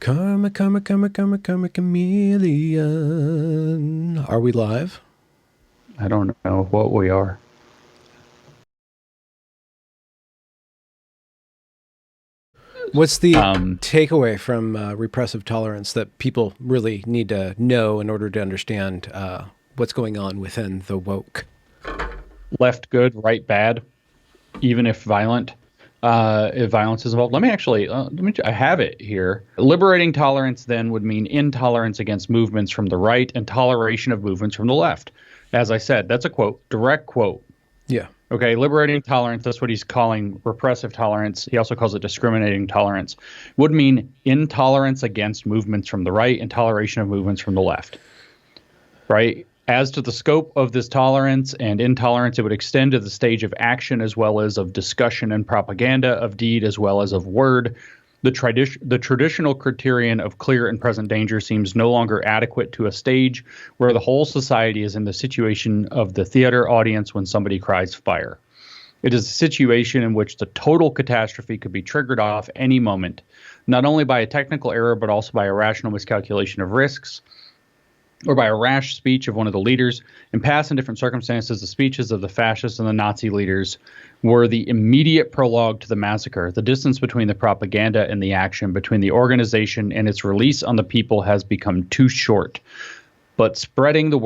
Karma, karma, karma, karma, karma, chameleon. Are we live? I don't know what we are. What's the Um, takeaway from repressive tolerance that people really need to know in order to understand what's going on within the woke? Left good, right bad, even if violence is involved. I have it here. Liberating tolerance then would mean intolerance against movements from the right and toleration of movements from the left. As I said, that's a quote, direct quote. Yeah. Okay, liberating tolerance, that's what he's calling repressive tolerance. He also calls it discriminating tolerance. Would mean intolerance against movements from the right and toleration of movements from the left. Right? As to the scope of this tolerance and intolerance, it would extend to the stage of action as well as of discussion and propaganda, of deed as well as of word. The traditional criterion of clear and present danger seems no longer adequate to a stage where the whole society is in the situation of the theater audience when somebody cries fire. It is a situation in which the total catastrophe could be triggered off any moment, not only by a technical error, but also by a rational miscalculation of risks, or by a rash speech of one of the leaders. In past and different circumstances, the speeches of the fascists and the Nazi leaders were the immediate prologue to the massacre. The distance between the propaganda and the action, between the organization and its release on the people, has become too short. But the spreading of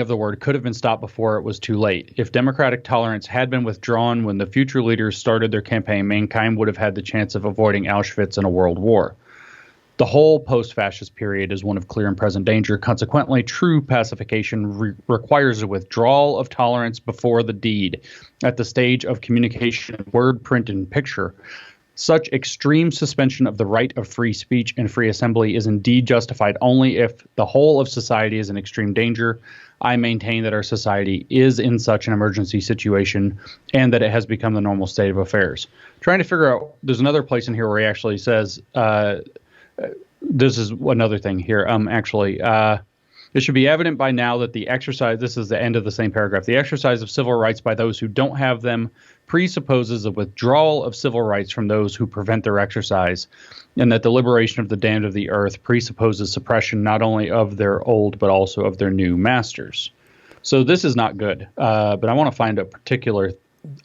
the word could have been stopped before it was too late. If democratic tolerance had been withdrawn when the future leaders started their campaign, mankind would have had the chance of avoiding Auschwitz and a world war. The whole post-fascist period is one of clear and present danger. Consequently, true pacification requires a withdrawal of tolerance before the deed at the stage of communication, word, print, and picture. Such extreme suspension of the right of free speech and free assembly is indeed justified only if the whole of society is in extreme danger. I maintain that our society is in such an emergency situation and that it has become the normal state of affairs. Trying to figure out, there's another place in here where he actually says, this is another thing here. It should be evident by now that the exercise, this is the end of the same paragraph, the exercise of civil rights by those who don't have them presupposes a withdrawal of civil rights from those who prevent their exercise, and that the liberation of the damned of the earth presupposes suppression not only of their old, but also of their new masters. So this is not good. But I want to find a particular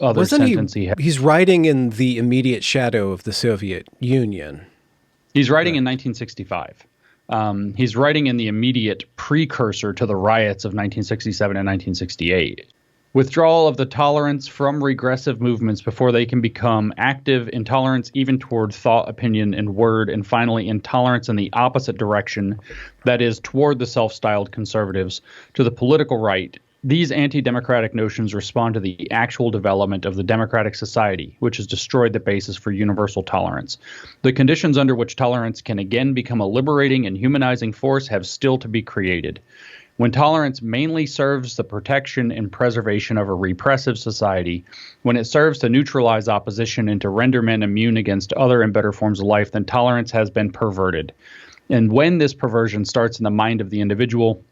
other Wasn't he? sentence he had. He's writing in the immediate shadow of the Soviet Union. He's writing in Correct. 1965. He's writing in the immediate precursor to the riots of 1967 and 1968. Withdrawal of the tolerance from regressive movements before they can become active, intolerance even toward thought, opinion, and word, and finally intolerance in the opposite direction, that is, toward the self-styled conservatives, to the political right. These anti-democratic notions respond to the actual development of the democratic society, which has destroyed the basis for universal tolerance. The conditions under which tolerance can again become a liberating and humanizing force have still to be created. When tolerance mainly serves the protection and preservation of a repressive society, when it serves to neutralize opposition and to render men immune against other and better forms of life, then tolerance has been perverted. And when this perversion starts in the mind of the individual,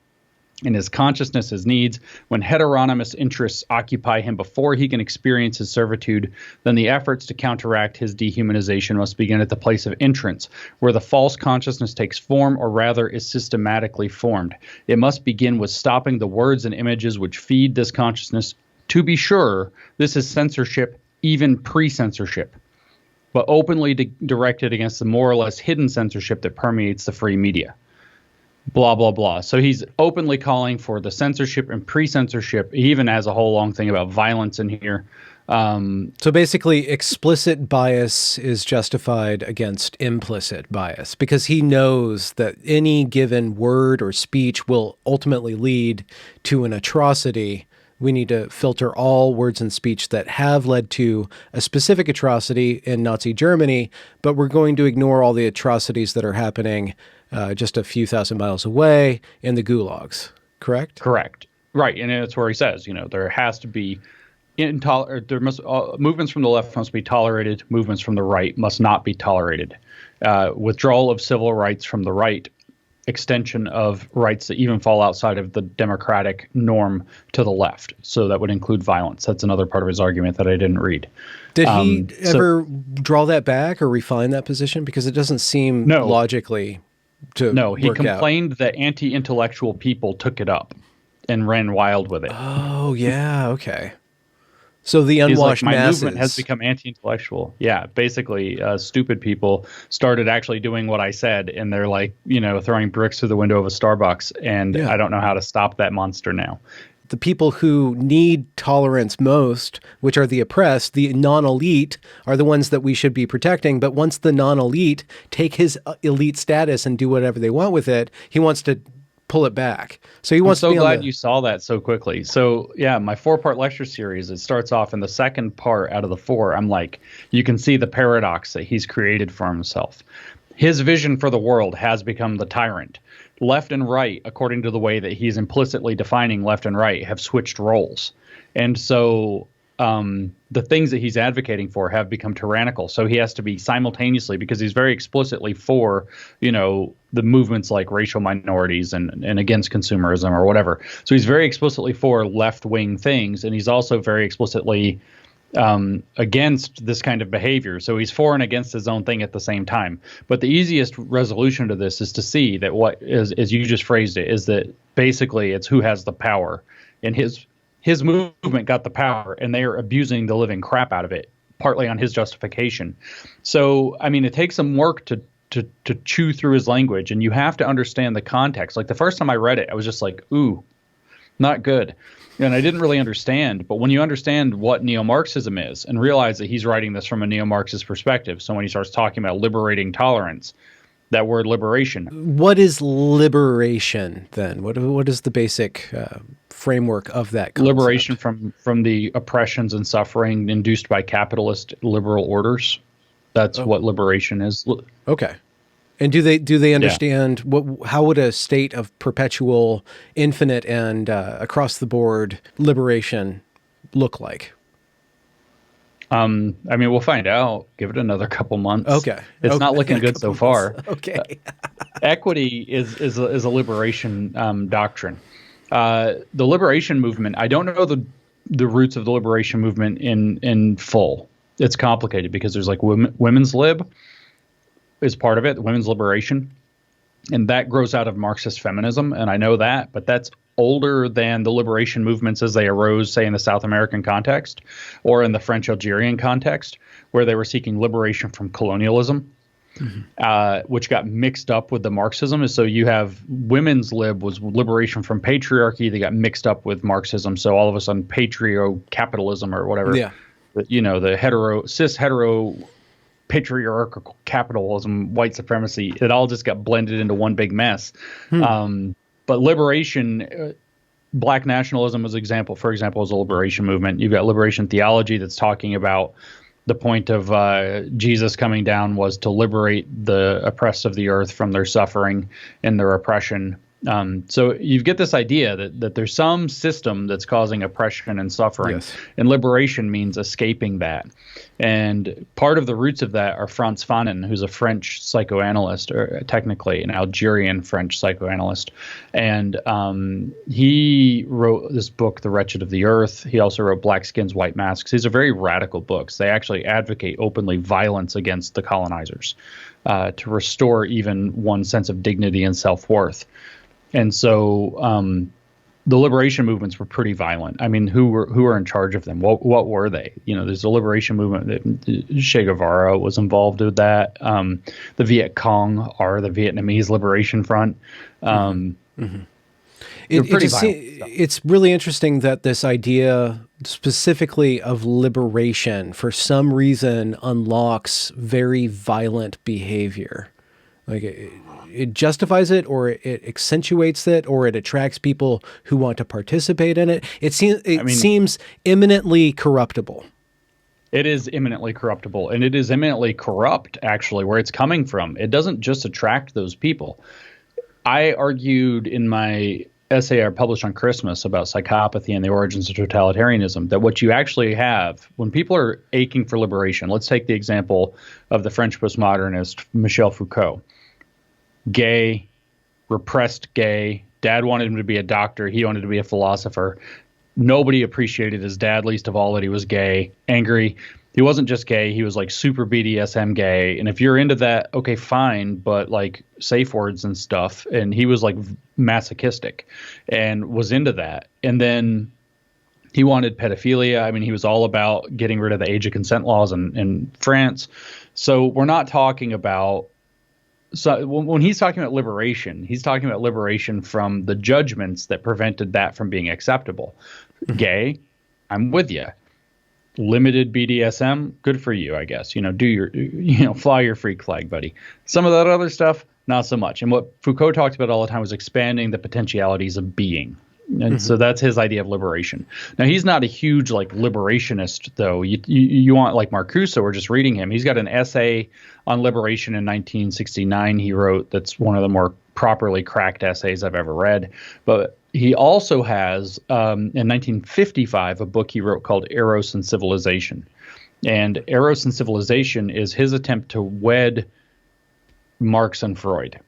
in his consciousness, his needs, when heteronymous interests occupy him before he can experience his servitude, then the efforts to counteract his dehumanization must begin at the place of entrance, where the false consciousness takes form, or rather is systematically formed. It must begin with stopping the words and images which feed this consciousness. To be sure, this is censorship, even pre-censorship, but openly directed against the more or less hidden censorship that permeates the free media. Blah, blah, blah. So he's openly calling for the censorship and pre-censorship. He even has a whole long thing about violence in here. So basically, explicit bias is justified against implicit bias because he knows that any given word or speech will ultimately lead to an atrocity. We need to filter all words and speech that have led to a specific atrocity in Nazi Germany, but we're going to ignore all the atrocities that are happening just a few thousand miles away in the gulags, correct? Correct. Right. And that's where he says, there has to be movements from the left must be tolerated. Movements from the right must not be tolerated. Withdrawal of civil rights from the right extension of rights that even fall outside of the democratic norm to the left. So that would include violence. That's another part of his argument that I didn't read. Did he ever draw that back or refine that position? Because it doesn't seem logically to No, he work complained out. that anti-intellectual people took it up and ran wild with it. Oh, yeah, okay. So the unwashed my masses. movement has become anti-intellectual. Yeah, basically, stupid people started actually doing what I said, and they're like, throwing bricks through the window of a Starbucks, and I don't know how to stop that monster now. The people who need tolerance most, which are the oppressed, the non-elite, are the ones that we should be protecting. But once the non-elite take his elite status and do whatever they want with it, he wants to pull it back. So he wants to be I'm so glad you saw that so quickly. So yeah, my 4-part lecture series, it starts off in the second part out of the 4. I'm like, you can see the paradox that he's created for himself. His vision for the world has become the tyrant. Left and right, according to the way that he's implicitly defining left and right, have switched roles. And so the things that he's advocating for have become tyrannical. So he has to be simultaneously, because he's very explicitly for, the movements like racial minorities and against consumerism or whatever. So he's very explicitly for left-wing things, and he's also very explicitly against this kind of behavior. So he's for and against his own thing at the same time. But the easiest resolution to this is to see that what is, as you just phrased it, is that basically it's who has the power. And his movement got the power, and they are abusing the living crap out of it, partly on his justification. So, I mean, it takes some work to chew through his language, and you have to understand the context. Like the first time I read it, I was just like, ooh, not good. And I didn't really understand. But when you understand what neo-Marxism is and realize that he's writing this from a neo-Marxist perspective, so when he starts talking about liberating tolerance, that word liberation. What is liberation then? What is the basic framework of that concept? Liberation from the oppressions and suffering induced by capitalist liberal orders. That's what liberation is. Okay. And do they understand how would a state of perpetual, infinite, and across the board liberation look like? I mean, we'll find out. Give it another couple months. Okay. It's not looking good so far. Okay. Equity is a liberation doctrine. The liberation movement, I don't know the roots of the liberation movement in full. It's complicated because there's like women's lib is part of it, women's liberation. And that grows out of Marxist feminism. And I know that, but that's older than the liberation movements as they arose, say, in the South American context or in the French Algerian context, where they were seeking liberation from colonialism, which got mixed up with the Marxism. So you have women's lib was liberation from patriarchy. They got mixed up with Marxism. So all of a sudden, patrio-capitalism or whatever, the cis-hetero patriarchal capitalism, white supremacy, it all just got blended into one big mess. But liberation, black nationalism for example, is a liberation movement. You've got liberation theology that's talking about the point of Jesus coming down was to liberate the oppressed of the earth from their suffering and their oppression. So you get this idea that there's some system that's causing oppression and suffering, and liberation means escaping that. And part of the roots of that are Frantz Fanon, who's a French psychoanalyst, or technically an Algerian French psychoanalyst. And he wrote this book, The Wretched of the Earth. He also wrote Black Skins, White Masks. These are very radical books. They actually advocate openly violence against the colonizers to restore even one's sense of dignity and self-worth. And so the liberation movements were pretty violent. I mean, who were in charge of them? What were they? There's a liberation movement that Che Guevara was involved with that. The Viet Cong are the Vietnamese Liberation Front. It's really interesting that this idea specifically of liberation for some reason unlocks very violent behavior. Like it justifies it, or it accentuates it, or it attracts people who want to participate in it. It seems imminently corruptible. It is imminently corruptible, and it is imminently corrupt, actually, where it's coming from. It doesn't just attract those people. I argued in my essay I published on Christmas about psychopathy and the origins of totalitarianism that what you actually have when people are aching for liberation, let's take the example of the French postmodernist Michel Foucault. Gay, repressed gay. Dad wanted him to be a doctor. He wanted to be a philosopher. Nobody appreciated his dad, least of all that he was gay, angry. He wasn't just gay. He was like super BDSM gay. And if you're into that, okay, fine, but like safe words and stuff. And he was like masochistic and was into that. And then he wanted pedophilia. I mean, he was all about getting rid of the age of consent laws in France. So we're not talking about, so when he's talking about liberation, he's talking about liberation from the judgments that prevented that from being acceptable. Gay, I'm with you. Limited BDSM, good for you, I guess. Do your, fly your freak flag, buddy. Some of that other stuff, not so much. And what Foucault talked about all the time was expanding the potentialities of being. And so that's his idea of liberation. Now, he's not a huge like liberationist, though. You want like Marcuse, we're just reading him. He's got an essay on liberation in 1969 he wrote that's one of the more properly cracked essays I've ever read. But he also has, in 1955, a book he wrote called Eros and Civilization. And Eros and Civilization is his attempt to wed Marx and Freud.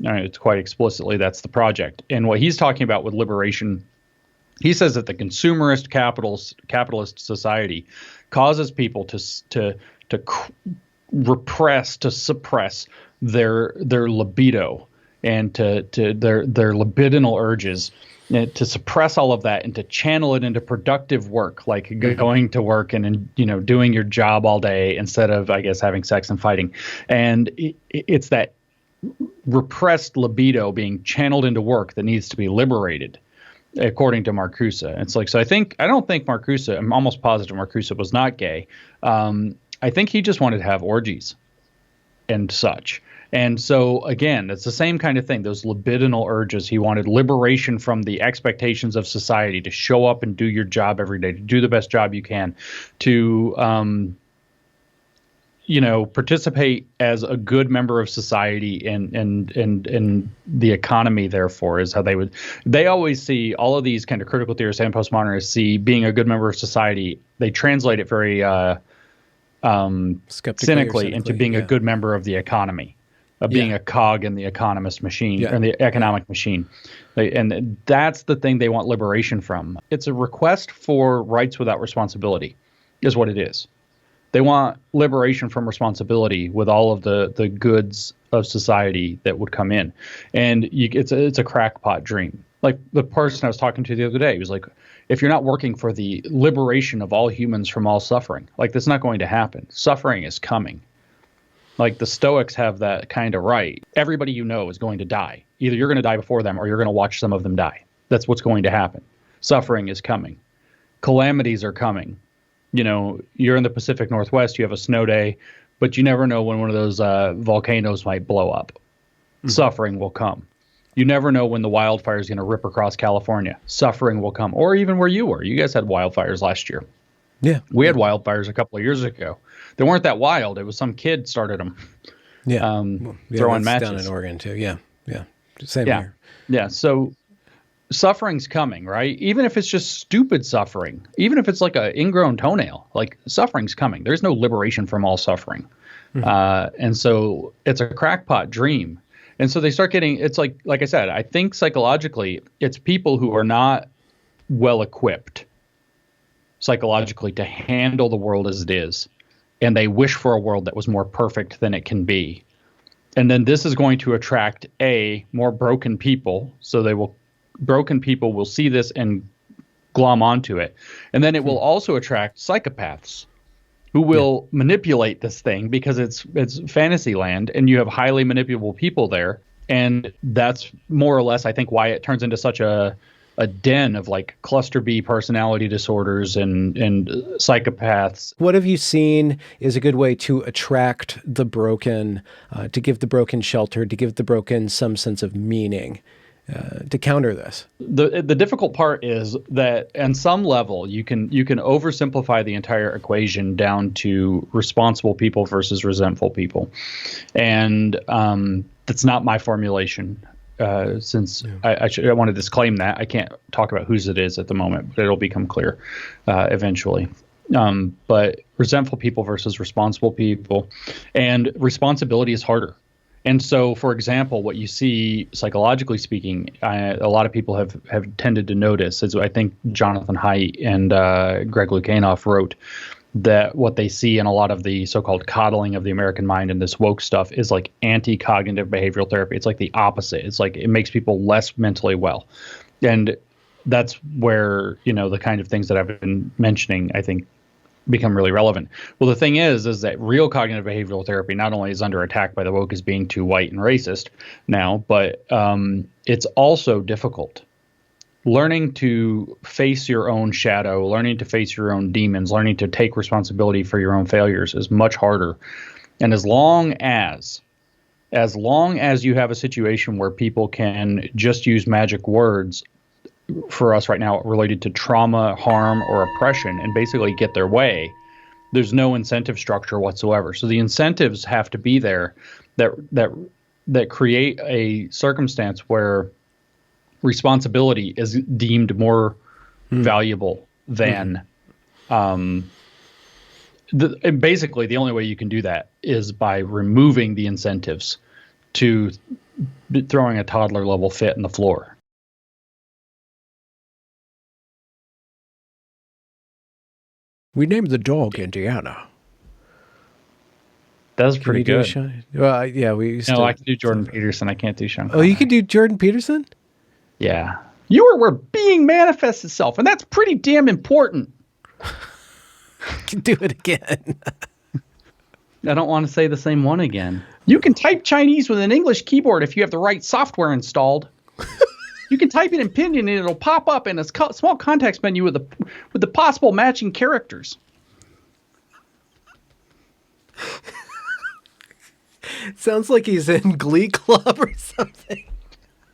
It's quite explicitly that's the project. And what he's talking about with liberation, he says that the consumerist capitalist society causes people to repress, to suppress their libido and to their libidinal urges, and to suppress all of that and to channel it into productive work, like going to work and doing your job all day instead of, I guess, having sex and fighting. And it's that repressed libido being channeled into work that needs to be liberated, according to Marcuse. It's like, so I don't think Marcuse, I'm almost positive Marcuse was not gay. I think he just wanted to have orgies and such. And so, again, it's the same kind of thing, those libidinal urges. He wanted liberation from the expectations of society to show up and do your job every day, to do the best job you can, to, participate as a good member of society and the economy, therefore, is how they always see all of these kind of critical theorists and postmodernists see being a good member of society. They translate it very cynically into being a good member of the economy. Of being a cog in the economist machine, or the economic machine. And that's the thing they want liberation from. It's a request for rights without responsibility, is what it is. They want liberation from responsibility with all of the goods of society that would come in. And it's a crackpot dream. Like the person I was talking to the other day, he was like, if you're not working for the liberation of all humans from all suffering, like that's not going to happen. Suffering is coming. Like the Stoics have that kind of right. Everybody is going to die. Either you're going to die before them or you're going to watch some of them die. That's what's going to happen. Suffering is coming. Calamities are coming. You're in the Pacific Northwest, you have a snow day, but you never know when one of those volcanoes might blow up. Suffering will come. You never know when the wildfire is going to rip across California. Suffering will come. Or even where you were. You guys had wildfires last year. Yeah. We had wildfires a couple of years ago. They weren't that wild. It was some kid started them. Yeah. Throwing matches. Down in Oregon too. Yeah. Yeah. Same here. Yeah. So suffering's coming, right? Even if it's just stupid suffering, even if it's like an ingrown toenail, like suffering's coming. There's no liberation from all suffering. And so it's a crackpot dream. And so they start getting, it's like I said, I think psychologically, it's people who are not well equipped psychologically to handle the world as it is. And they wish for a world that was more perfect than it can be. And then this is going to attract more broken people. So broken people will see this and glom onto it. And then it will also attract psychopaths who will manipulate this thing because it's fantasy land and you have highly manipulable people there. And that's more or less, I think, why it turns into such a den of like cluster B personality disorders and psychopaths. What have you seen is a good way to attract the broken, to give the broken shelter, to give the broken some sense of meaning, to counter this? The difficult part is that on some level you can oversimplify the entire equation down to responsible people versus resentful people. And that's not my formulation. I want to disclaim that. I can't talk about whose it is at the moment, but it'll become clear eventually. But resentful people versus responsible people. And responsibility is harder. And so, for example, what you see psychologically speaking, a lot of people have tended to notice, as I think Jonathan Haidt and Greg Lukianoff wrote, that what they see in a lot of the so-called coddling of the American mind and this woke stuff is like anti-cognitive behavioral therapy. It's like the opposite. It's like it makes people less mentally well. And that's where, the kind of things that I've been mentioning, I think, become really relevant. Well, the thing is that real cognitive behavioral therapy not only is under attack by the woke as being too white and racist now, but it's also difficult. Learning to face your own shadow, learning to face your own demons, learning to take responsibility for your own failures is much harder. And as long as you have a situation where people can just use magic words for us right now related to trauma, harm, or oppression and basically get their way, there's no incentive structure whatsoever. So the incentives have to be there that create a circumstance where responsibility is deemed more valuable than basically the only way you can do that is by removing the incentives to throwing a toddler level fit in the floor. We named the dog Indiana. That was pretty good. Well, yeah, we used to. No, I can do Jordan Peterson. I can't do Sean Oh, Connery. you can do Jordan Peterson? Yeah. You are where being manifests itself, and that's pretty damn important. Do it again. I don't want to say the same one again. You can type Chinese with an English keyboard if you have the right software installed. You can type it in Pinyin and it'll pop up in a small context menu with the possible matching characters. Sounds like he's in Glee Club or something.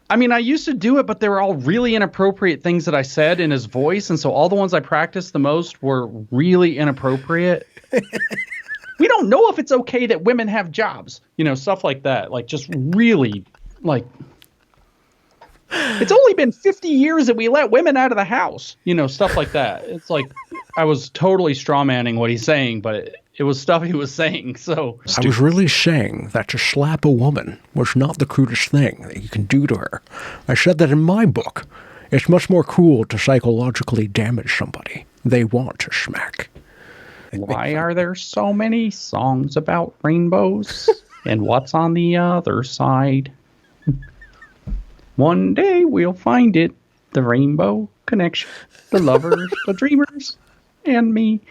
I mean, I used to do it, but they were all really inappropriate things that I said in his voice, and so all the ones I practiced the most were really inappropriate. We don't know if it's okay that women have jobs, stuff like that. Like, just really, like, it's only been 50 years that we let women out of the house, stuff like that. It's like I was totally strawmanning what he's saying, but it was stuff he was saying. So I was really saying that to slap a woman was not the crudest thing that you can do to her. I said that in my book. It's much more cruel to psychologically damage somebody they want to smack. Why are there so many songs about rainbows and what's on the other side? One day we'll find it, the rainbow connection, the lovers, the dreamers, and me.